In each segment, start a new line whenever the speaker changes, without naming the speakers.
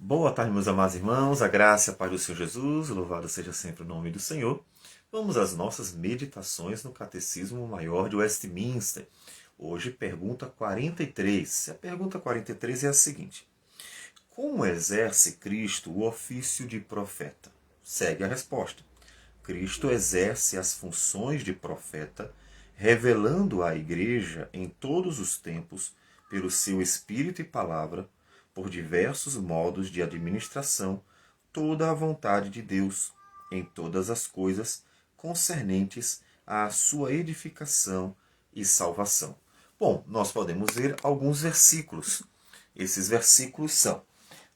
Boa tarde, meus amados irmãos, a graça e a paz do Senhor Jesus, louvado seja sempre o nome do Senhor. Vamos às nossas meditações no Catecismo Maior de Westminster. Hoje, pergunta 43. A pergunta 43 é a seguinte: como exerce Cristo o ofício de profeta? Segue a resposta. Cristo exerce as funções de profeta, revelando à Igreja em todos os tempos, pelo seu Espírito e Palavra, por diversos modos de administração, toda a vontade de Deus, em todas as coisas concernentes à sua edificação e salvação. Bom, nós podemos ver alguns versículos. Esses versículos são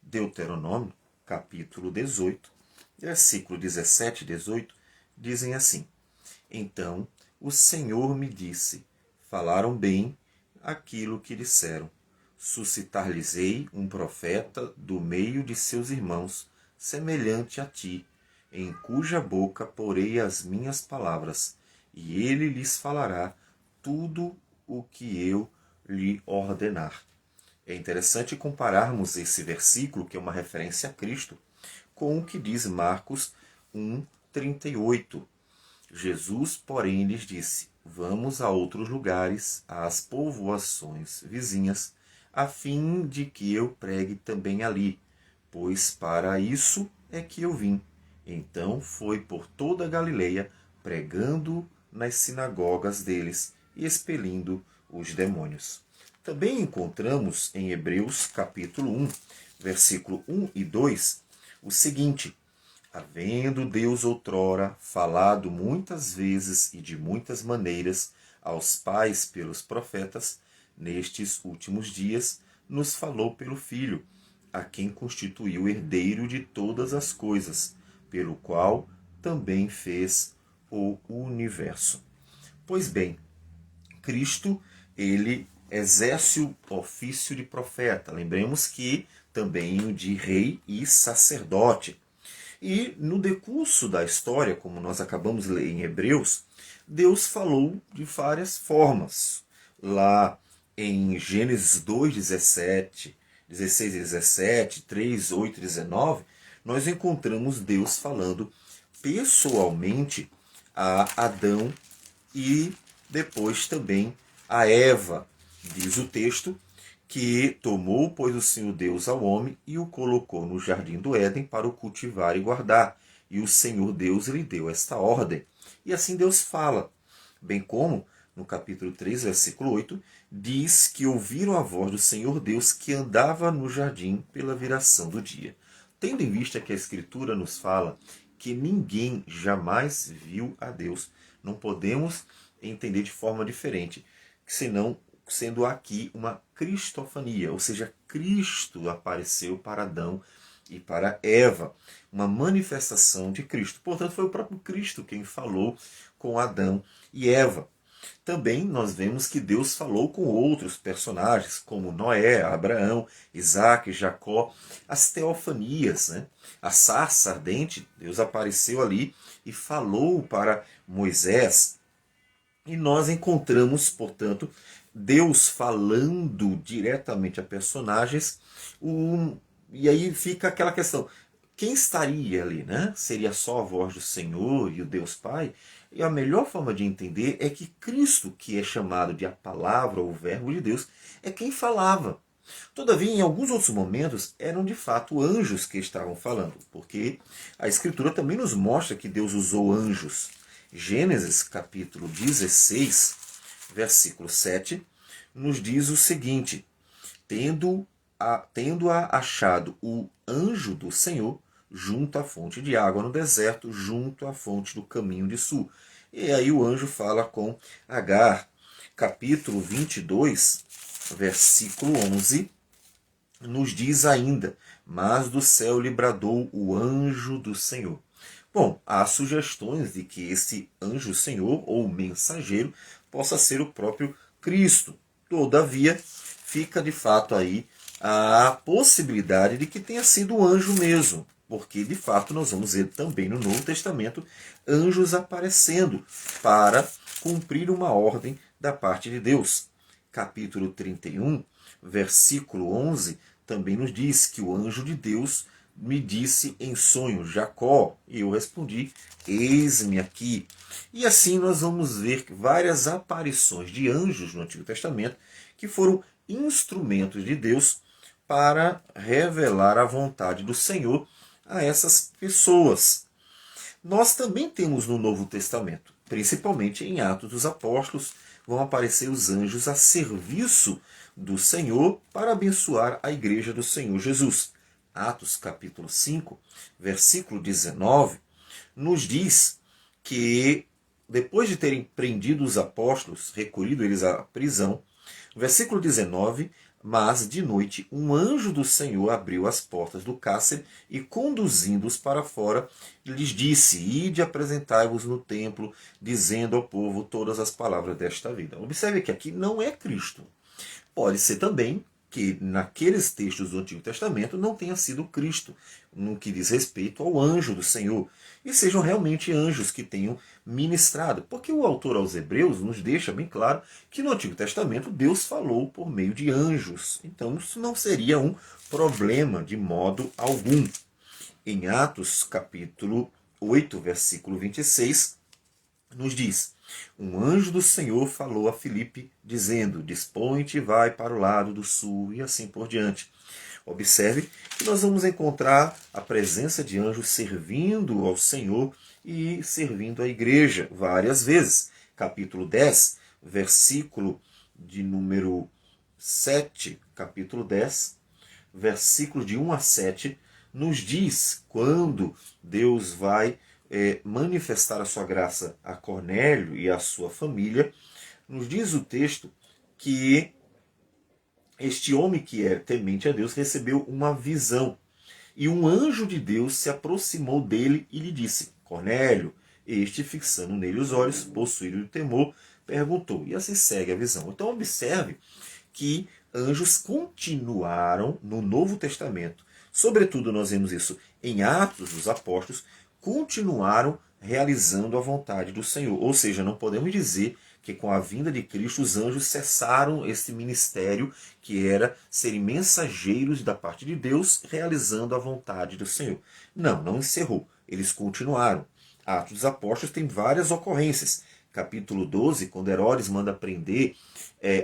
Deuteronômio, capítulo 18, versículo 17 e 18, dizem assim: Então o Senhor me disse, falaram bem aquilo que disseram. Suscitar-lhes-ei um profeta do meio de seus irmãos, semelhante a ti, em cuja boca porei as minhas palavras, e ele lhes falará tudo o que eu lhe ordenar. É interessante compararmos esse versículo, que é uma referência a Cristo, com o que diz Marcos 1:38. Jesus, porém, lhes disse: Vamos a outros lugares, às povoações vizinhas, a fim de que eu pregue também ali, pois para isso é que eu vim. Então foi por toda a Galileia, pregando nas sinagogas deles e expelindo os demônios. Também encontramos em Hebreus capítulo 1, versículo 1 e 2, o seguinte: Havendo Deus outrora falado muitas vezes e de muitas maneiras aos pais pelos profetas, nestes últimos dias nos falou pelo Filho, a quem constituiu herdeiro de todas as coisas, pelo qual também fez o universo. Pois bem, Cristo, ele exerce o ofício de profeta. Lembremos que também o de rei e sacerdote. E no decurso da história, como nós acabamos de ler em Hebreus, Deus falou de várias formas. Lá em Gênesis 2:17, 16 e 17, 3, 8 e 19, nós encontramos Deus falando pessoalmente a Adão e depois também a Eva. Diz o texto que tomou, pois, o Senhor Deus ao homem e o colocou no jardim do Éden para o cultivar e guardar. E o Senhor Deus lhe deu esta ordem. E assim Deus fala. Bem como, no capítulo 3, versículo 8, diz que ouviram a voz do Senhor Deus que andava no jardim pela viração do dia. Tendo em vista que a Escritura nos fala que ninguém jamais viu a Deus, não podemos entender de forma diferente, senão sendo aqui uma cristofania, ou seja, Cristo apareceu para Adão e para Eva, uma manifestação de Cristo. Portanto, foi o próprio Cristo quem falou com Adão e Eva. Também nós vemos que Deus falou com outros personagens, como Noé, Abraão, Isaac, Jacó, as teofanias, né? A sarça ardente, Deus apareceu ali e falou para Moisés. E nós encontramos, portanto, Deus falando diretamente a personagens, e aí fica aquela questão: quem estaria ali, né? Seria só a voz do Senhor e o Deus Pai? E a melhor forma de entender é que Cristo, que é chamado de a palavra ou o verbo de Deus, é quem falava. Todavia, em alguns outros momentos, eram de fato anjos que estavam falando, porque a Escritura também nos mostra que Deus usou anjos. Gênesis capítulo 16, versículo 7, nos diz o seguinte: tendo-a achado o anjo do Senhor, junto à fonte de água no deserto, junto à fonte do caminho de sul. E aí o anjo fala com Agar. Capítulo 22, versículo 11, nos diz ainda: Mas do céu lhe bradou o anjo do Senhor. Bom, há sugestões de que esse anjo Senhor, ou mensageiro, possa ser o próprio Cristo. Todavia, fica de fato aí a possibilidade de que tenha sido um anjo mesmo, porque de fato nós vamos ver também no Novo Testamento anjos aparecendo para cumprir uma ordem da parte de Deus. Capítulo 31, versículo 11, também nos diz que o anjo de Deus me disse em sonho, Jacó, e eu respondi, eis-me aqui. E assim nós vamos ver várias aparições de anjos no Antigo Testamento que foram instrumentos de Deus para revelar a vontade do Senhor a essas pessoas. Nós também temos no Novo Testamento, principalmente em Atos dos Apóstolos, vão aparecer os anjos a serviço do Senhor para abençoar a igreja do Senhor Jesus. Atos capítulo 5, versículo 19, nos diz que depois de terem prendido os apóstolos, recolhido eles à prisão, versículo 19, mas de noite um anjo do Senhor abriu as portas do cárcere e, conduzindo-os para fora, lhes disse, ide apresentai-vos no templo, dizendo ao povo todas as palavras desta vida. Observe que aqui não é Cristo. Pode ser também que naqueles textos do Antigo Testamento não tenha sido Cristo, no que diz respeito ao anjo do Senhor, e sejam realmente anjos que tenham ministrado, porque o autor aos Hebreus nos deixa bem claro que no Antigo Testamento Deus falou por meio de anjos, então isso não seria um problema de modo algum. Em Atos capítulo 8, versículo 26, nos diz, um anjo do Senhor falou a Filipe, dizendo, dispõe-te e vai para o lado do sul, e assim por diante. Observe que nós vamos encontrar a presença de anjos servindo ao Senhor e servindo à igreja várias vezes. Capítulo 10, versículo de número 7, capítulo 10, versículo de 1 a 7, nos diz quando Deus vai manifestar a sua graça a Cornélio e a sua família. Nos diz o texto que este homem que é temente a Deus recebeu uma visão. E um anjo de Deus se aproximou dele e lhe disse, Cornélio, este, fixando nele os olhos, possuído de temor, perguntou. E assim segue a visão. Então observe que anjos continuaram no Novo Testamento. Sobretudo nós vemos isso em Atos dos Apóstolos, continuaram realizando a vontade do Senhor. Ou seja, não podemos dizer que com a vinda de Cristo os anjos cessaram esse ministério que era serem mensageiros da parte de Deus realizando a vontade do Senhor. Não, não encerrou. Eles continuaram. Atos dos Apóstolos tem várias ocorrências. Capítulo 12, quando Herodes manda prender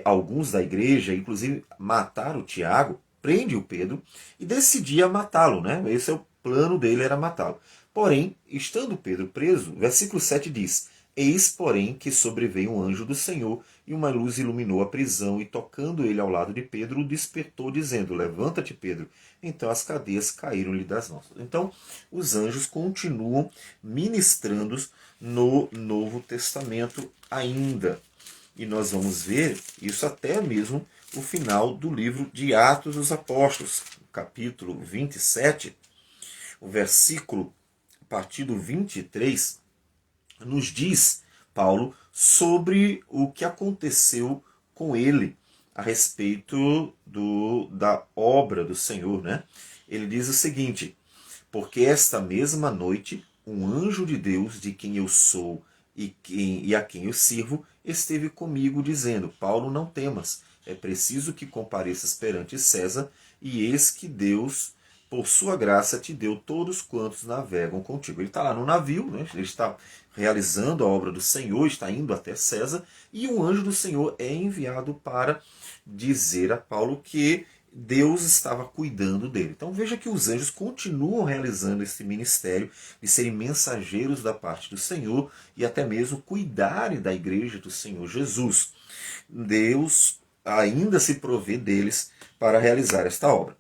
alguns da igreja, inclusive matar o Tiago, prende o Pedro e decidia matá-lo, né? Esse é o plano dele, era matá-lo. Porém, estando Pedro preso, versículo 7 diz, eis, porém, que sobreveio um anjo do Senhor, e uma luz iluminou a prisão, e tocando ele ao lado de Pedro, o despertou, dizendo, levanta-te, Pedro. Então as cadeias caíram-lhe das mãos. Então, os anjos continuam ministrando no Novo Testamento ainda. E nós vamos ver isso até mesmo o final do livro de Atos dos Apóstolos, capítulo 27, o versículo a partir do 23, nos diz, Paulo, sobre o que aconteceu com ele a respeito da obra do Senhor, né? Ele diz o seguinte, porque esta mesma noite, um anjo de Deus, de quem eu sou e a quem eu sirvo, esteve comigo, dizendo, Paulo, não temas, é preciso que compareças perante César, e eis que Deus, por sua graça, te deu todos quantos navegam contigo. Ele está lá no navio, né? Ele está realizando a obra do Senhor, está indo até César, e um anjo do Senhor é enviado para dizer a Paulo que Deus estava cuidando dele. Então veja que os anjos continuam realizando esse ministério de serem mensageiros da parte do Senhor e até mesmo cuidarem da igreja do Senhor Jesus. Deus ainda se provê deles para realizar esta obra.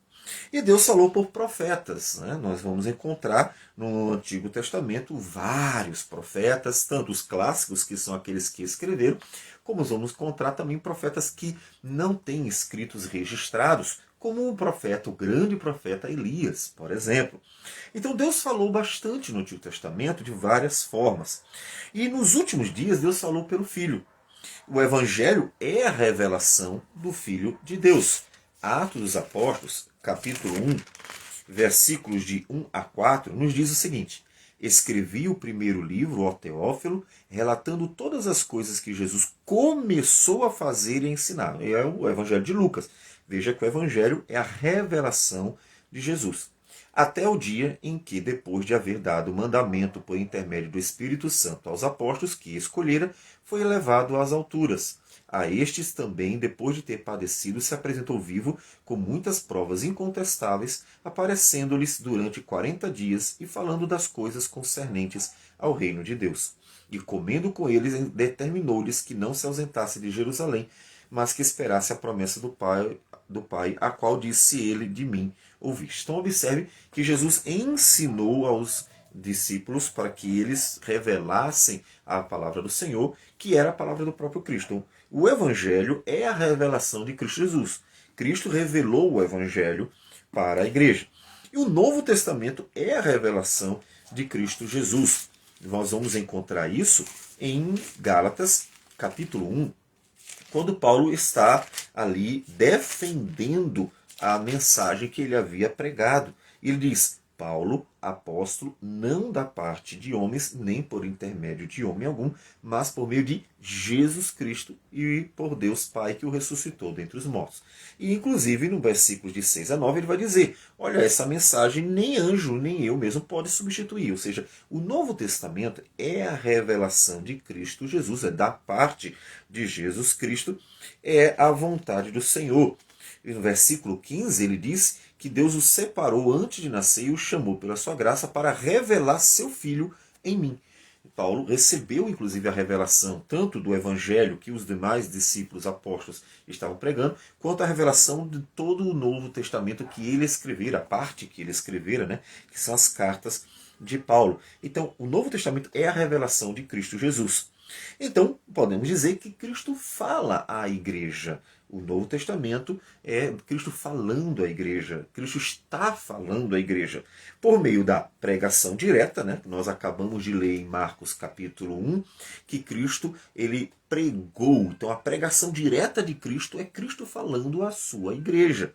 E Deus falou por profetas. Né? Nós vamos encontrar no Antigo Testamento vários profetas, tanto os clássicos, que são aqueles que escreveram, como vamos encontrar também profetas que não têm escritos registrados, como o profeta, o grande profeta Elias, por exemplo. Então Deus falou bastante no Antigo Testamento de várias formas. E nos últimos dias Deus falou pelo Filho. O Evangelho é a revelação do Filho de Deus. Atos dos Apóstolos, capítulo 1, versículos de 1 a 4, nos diz o seguinte, escrevi o primeiro livro, ó Teófilo, relatando todas as coisas que Jesus começou a fazer e a ensinar. É o Evangelho de Lucas. Veja que o Evangelho é a revelação de Jesus. Até o dia em que, depois de haver dado o mandamento por intermédio do Espírito Santo aos apóstolos que escolhera, foi elevado às alturas. A estes também, depois de ter padecido, se apresentou vivo com muitas provas incontestáveis, aparecendo-lhes durante 40 dias e falando das coisas concernentes ao reino de Deus. E comendo com eles, determinou-lhes que não se ausentasse de Jerusalém, mas que esperasse a promessa do Pai, a qual disse ele: de mim ouviste. Então observe que Jesus ensinou aos discípulos para que eles revelassem a palavra do Senhor, que era a palavra do próprio Cristo. O Evangelho é a revelação de Cristo Jesus. Cristo revelou o Evangelho para a igreja. E o Novo Testamento é a revelação de Cristo Jesus. Nós vamos encontrar isso em Gálatas, capítulo 1, quando Paulo está ali defendendo a mensagem que ele havia pregado. Ele diz: Paulo, apóstolo, não da parte de homens, nem por intermédio de homem algum, mas por meio de Jesus Cristo e por Deus Pai que o ressuscitou dentre os mortos. E inclusive no versículo de 6 a 9 ele vai dizer: olha, essa mensagem nem anjo, nem eu mesmo pode substituir. Ou seja, o Novo Testamento é a revelação de Cristo Jesus, é da parte de Jesus Cristo, é a vontade do Senhor. E no versículo 15 ele diz que Deus o separou antes de nascer e o chamou pela sua graça para revelar seu Filho em mim. Paulo recebeu inclusive a revelação tanto do Evangelho que os demais discípulos apóstolos estavam pregando, quanto a revelação de todo o Novo Testamento que ele escrevera, a parte que ele escrevera, né, que são as cartas de Paulo. Então, o Novo Testamento é a revelação de Cristo Jesus. Então, podemos dizer que Cristo fala à igreja. O Novo Testamento é Cristo falando à igreja. Cristo está falando à igreja. Por meio da pregação direta, né? Nós acabamos de ler em Marcos capítulo 1, que Cristo ele pregou. Então a pregação direta de Cristo é Cristo falando à sua igreja.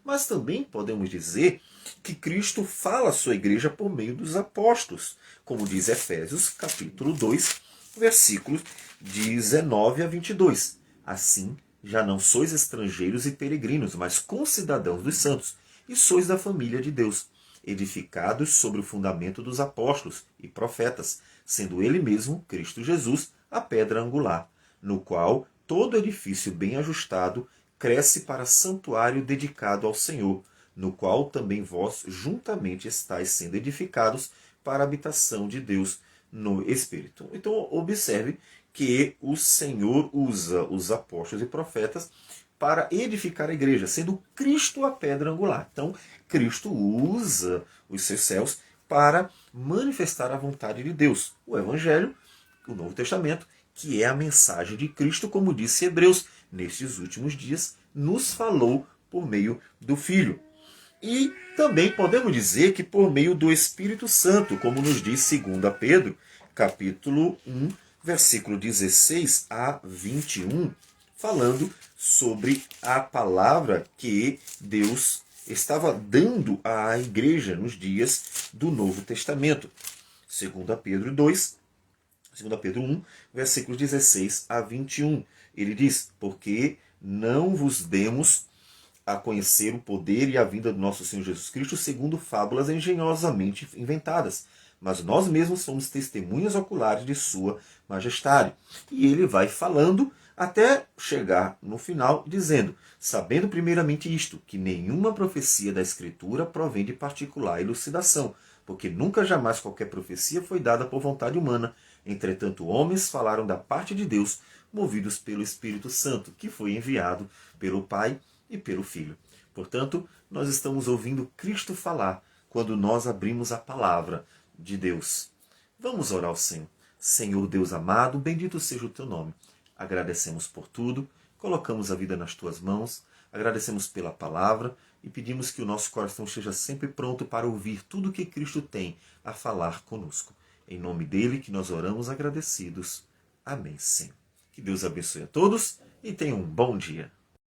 Mas também podemos dizer que Cristo fala à sua igreja por meio dos apóstolos. Como diz Efésios capítulo 2, versículos 19 a 22. Assim, já não sois estrangeiros e peregrinos, mas concidadãos dos santos, e sois da família de Deus, edificados sobre o fundamento dos apóstolos e profetas, sendo ele mesmo, Cristo Jesus, a pedra angular, no qual todo edifício bem ajustado cresce para santuário dedicado ao Senhor, no qual também vós juntamente estáis sendo edificados para a habitação de Deus no Espírito. Então observe que o Senhor usa os apóstolos e profetas para edificar a igreja, sendo Cristo a pedra angular. Então, Cristo usa os seus céus para manifestar a vontade de Deus. O Evangelho, o Novo Testamento, que é a mensagem de Cristo, como disse Hebreus, nestes últimos dias, nos falou por meio do Filho. E também podemos dizer que por meio do Espírito Santo, como nos diz 2 Pedro, capítulo 1, versículo 16 a 21, falando sobre a palavra que Deus estava dando à igreja nos dias do Novo Testamento. 2 Pedro 2, 2 Pedro 1, versículos 16 a 21. Ele diz: porque não vos demos a conhecer o poder e a vinda do nosso Senhor Jesus Cristo segundo fábulas engenhosamente inventadas, mas nós mesmos somos testemunhas oculares de sua majestade. E ele vai falando até chegar no final dizendo: sabendo primeiramente isto, que nenhuma profecia da Escritura provém de particular elucidação, porque nunca jamais qualquer profecia foi dada por vontade humana. Entretanto, homens falaram da parte de Deus, movidos pelo Espírito Santo, que foi enviado pelo Pai e pelo Filho. Portanto, nós estamos ouvindo Cristo falar quando nós abrimos a palavra de Deus. Vamos orar ao Senhor. Senhor Deus amado, bendito seja o teu nome. Agradecemos por tudo, colocamos a vida nas tuas mãos, agradecemos pela palavra e pedimos que o nosso coração esteja sempre pronto para ouvir tudo o que Cristo tem a falar conosco. Em nome dele que nós oramos agradecidos. Amém, Senhor. Que Deus abençoe a todos e tenham um bom dia.